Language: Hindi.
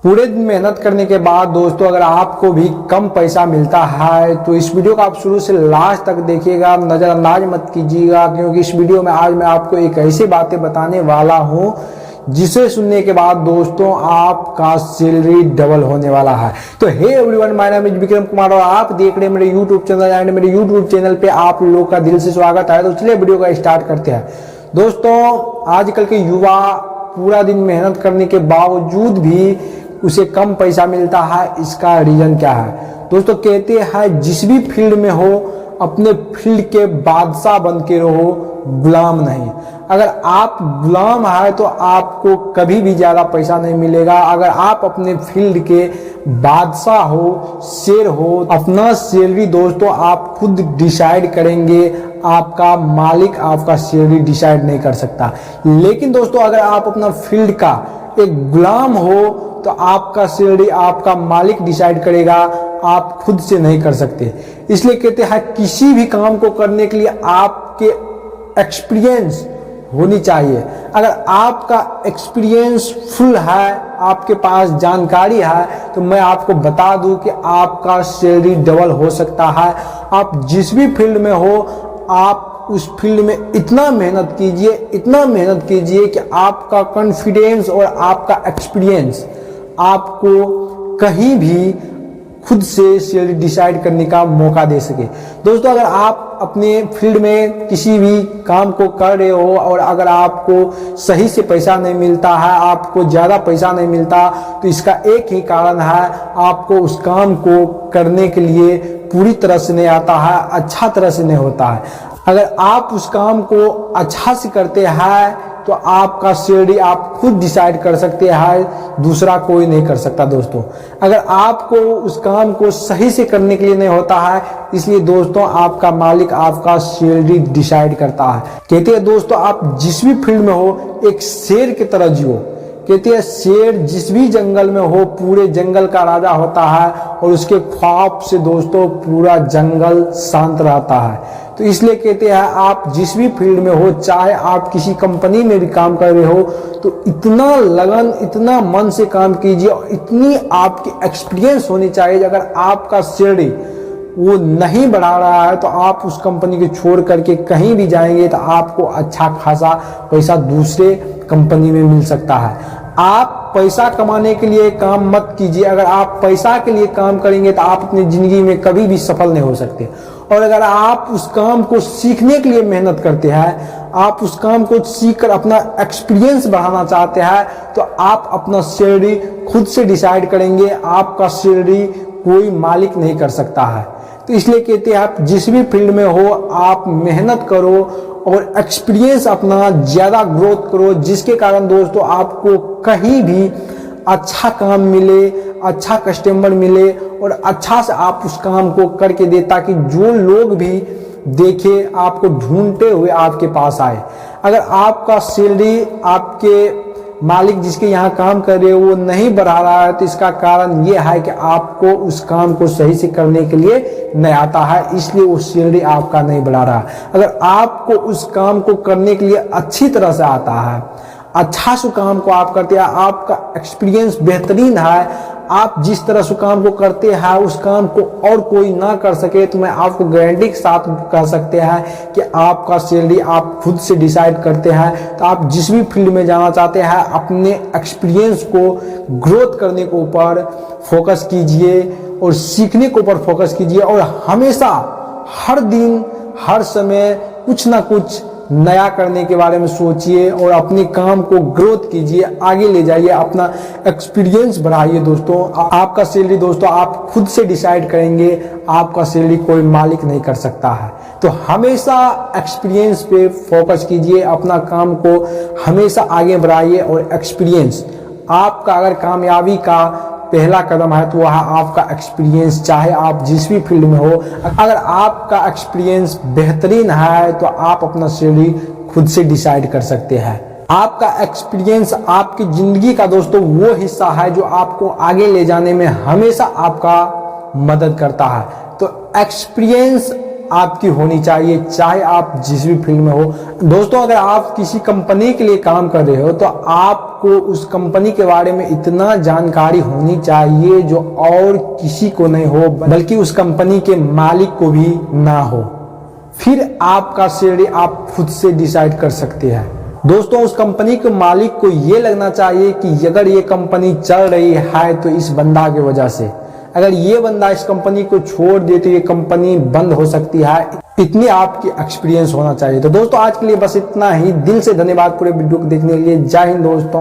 पूरे दिन मेहनत करने के बाद दोस्तों अगर आपको भी कम पैसा मिलता है तो इस वीडियो को आप शुरू से लास्ट तक देखिएगा, नज़रअंदाज मत कीजिएगा, क्योंकि इस वीडियो में आज मैं आपको एक ऐसी बातें बताने वाला हूं जिसे सुनने के बाद दोस्तों आपका सैलरी डबल होने वाला है। तो hey everyone, my name is Vikram Kumar और आप देख रहे हैं मेरे यूट्यूब चैनल एंड मेरे यूट्यूब चैनल पे आप लोगों का दिल से स्वागत है। तो चलिए वीडियो का स्टार्ट करते हैं। दोस्तों आजकल के युवा पूरा दिन मेहनत करने के बावजूद भी उसे कम पैसा मिलता है। इसका रीजन क्या है? दोस्तों कहते हैं जिस भी फील्ड में हो अपने फील्ड के बादशाह बन के रहो, गुलाम नहीं। अगर आप गुलाम है तो आपको कभी भी ज्यादा पैसा नहीं मिलेगा। अगर आप अपने फील्ड के बादशाह हो, शेर हो, अपना सैलरी दोस्तों आप खुद डिसाइड करेंगे, आपका मालिक आपका सैलरी डिसाइड नहीं कर सकता। लेकिन दोस्तों अगर आप अपना फील्ड का एक गुलाम हो तो आपका सैलरी आपका मालिक डिसाइड करेगा, आप खुद से नहीं कर सकते। इसलिए कहते हैं किसी भी काम को करने के लिए आपके एक्सपीरियंस होनी चाहिए। अगर आपका एक्सपीरियंस फुल है, आपके पास जानकारी है, तो मैं आपको बता दूं कि आपका सैलरी डबल हो सकता है। आप जिस भी फील्ड में हो आप उस फील्ड में इतना मेहनत कीजिए कि आपका कॉन्फिडेंस और आपका एक्सपीरियंस आपको कहीं भी खुद से सैलरी डिसाइड करने का मौका दे सके। दोस्तों अगर आप अपने फील्ड में किसी भी काम को कर रहे हो और अगर आपको सही से पैसा नहीं मिलता है, आपको ज़्यादा पैसा नहीं मिलता, तो इसका एक ही कारण है, आपको उस काम को करने के लिए पूरी तरह से नहीं आता है, अच्छा तरह से नहीं होता है। अगर आप उस काम को अच्छा से करते हैं तो आपका सैलरी आप खुद डिसाइड कर सकते हैं, दूसरा कोई नहीं कर सकता। दोस्तों अगर आपको उस काम को सही से करने के लिए नहीं होता है, इसलिए दोस्तों आपका मालिक आपका सैलरी डिसाइड करता है। कहते हैं दोस्तों आप जिस भी फील्ड में हो एक शेर की तरह जियो। कहते हैं शेर जिस भी जंगल में हो पूरे जंगल का राजा होता है और उसके ख्वाब से दोस्तों पूरा जंगल शांत रहता है। तो इसलिए कहते हैं आप जिस भी फील्ड में हो, चाहे आप किसी कंपनी में भी काम कर रहे हो, तो इतना लगन, इतना मन से काम कीजिए और इतनी आपकी एक्सपीरियंस होनी चाहिए। अगर आपका सैलरी वो नहीं बढ़ा रहा है तो आप उस कंपनी को छोड़ करके कहीं भी जाएंगे तो आपको अच्छा खासा पैसा दूसरे कंपनी में मिल सकता है। आप पैसा कमाने के लिए काम मत कीजिए। अगर आप पैसा के लिए काम करेंगे तो आप अपनी जिंदगी में कभी भी सफल नहीं हो सकते। और अगर आप उस काम को सीखने के लिए मेहनत करते हैं, आप उस काम को सीखकर अपना एक्सपीरियंस बढ़ाना चाहते हैं, तो आप अपना सैलरी खुद से डिसाइड करेंगे। आपका सैलरी कोई मालिक नहीं कर सकता है। तो इसलिए कहते हैं आप जिस भी फील्ड में हो आप मेहनत करो और एक्सपीरियंस अपना ज्यादा ग्रोथ करो, जिसके कारण दोस्तों आपको कहीं भी अच्छा काम मिले, अच्छा कस्टमर मिले और अच्छा से आप उस काम को करके दे, ताकि जो लोग भी देखे आपको ढूंढते हुए आपके पास आए। अगर आपका सैलरी आपके मालिक जिसके यहाँ काम कर रहे हो वो नहीं बढ़ा रहा है तो इसका कारण ये है कि आपको उस काम को सही से करने के लिए नहीं आता है, इसलिए वो सैलरी आपका नहीं बढ़ा रहा। अगर आपको उस काम को करने के लिए अच्छी तरह से आता है, अच्छा से काम को आप करते हैं, आपका एक्सपीरियंस बेहतरीन है, आप जिस तरह से काम को करते हैं उस काम को और कोई ना कर सके, तो मैं आपको गारंटी के साथ कह सकते हैं कि आपका सैलरी आप खुद से डिसाइड करते हैं। तो आप जिस भी फील्ड में जाना चाहते हैं अपने एक्सपीरियंस को ग्रोथ करने के ऊपर फोकस कीजिए और सीखने के ऊपर फोकस कीजिए और हमेशा हर दिन हर समय कुछ ना कुछ नया करने के बारे में सोचिए और अपने काम को ग्रोथ कीजिए, आगे ले जाइए, अपना एक्सपीरियंस बढ़ाइए। दोस्तों आपका सैलरी दोस्तों आप खुद से डिसाइड करेंगे, आपका सैलरी कोई मालिक नहीं कर सकता है। तो हमेशा एक्सपीरियंस पे फोकस कीजिए, अपना काम को हमेशा आगे बढ़ाइए और एक्सपीरियंस आपका अगर कामयाबी का पहला कदम है तो वह आपका एक्सपीरियंस, चाहे आप जिस भी फील्ड में हो। अगर आपका एक्सपीरियंस बेहतरीन है तो आप अपना सैलरी खुद से डिसाइड कर सकते हैं। आपका एक्सपीरियंस आपकी जिंदगी का दोस्तों वो हिस्सा है जो आपको आगे ले जाने में हमेशा आपका मदद करता है। तो एक्सपीरियंस आपकी होनी चाहिए, चाहे आप जिस भी फील्ड में हो। दोस्तों अगर आप किसी कंपनी के लिए काम कर रहे हो तो आपको उस कंपनी के बारे में इतना जानकारी होनी चाहिए जो और किसी को नहीं हो, बल्कि उस कंपनी के मालिक को भी ना हो। फिर आपका सैलरी आप खुद से डिसाइड कर सकते हैं। दोस्तों उस कंपनी के मालिक को ये लगना चाहिए कि अगर ये कंपनी चल रही है तो इस बंदा की वजह से, अगर ये बंदा इस कंपनी को छोड़ दे तो ये कंपनी बंद हो सकती है। इतनी आपकी एक्सपीरियंस होना चाहिए। तो दोस्तों आज के लिए बस इतना ही। दिल से धन्यवाद पूरे वीडियो को देखने के लिए। जय हिंद दोस्तों।